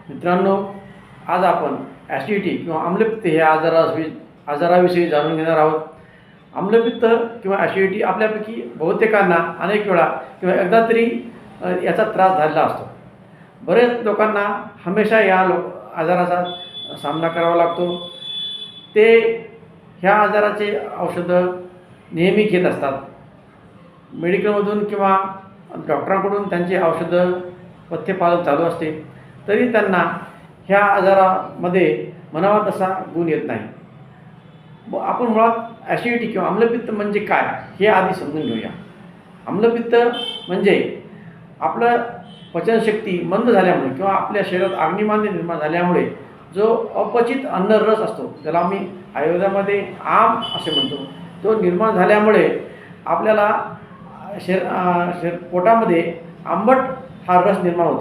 मित्रांनो, आज आपण ॲसिडिटी किंवा आम्लपित्त ह्या आजाराविषयी जाणून घेणार आहोत. आम्लपित्त किंवा ॲसिडिटी आपल्यापैकी बहुतेकांना अनेक वेळा किंवा एकदा तरी याचा त्रास झालेला असतो. बरेच लोकांना हमेशा या आजाराचा सामना करावा लागतो. ते ह्या आजाराचे औषधं नेहमी घेत असतात. मेडिकलमधून किंवा डॉक्टरांकडून त्यांचे औषधं पथ्यपालन चालू असते, तरी त्यांना ह्या आजारामध्ये म्हणावा तसा गुण येत नाही. आपण मुळात ॲसिडिटी किंवा आम्लपित्त म्हणजे काय हे आधी समजून घेऊया. आम्लपित्त म्हणजे आपलं पचनशक्ती मंद झाल्यामुळे किंवा आपल्या शरीरात अग्निमांद्य निर्माण झाल्यामुळे जो अपचित अन्नरस असतो, ज्याला आम्ही आयुर्वेदामध्ये आम असे म्हणतो, तो निर्माण झाल्यामुळे आपल्याला पोटामध्ये आंबट हा रस निर्माण होतो.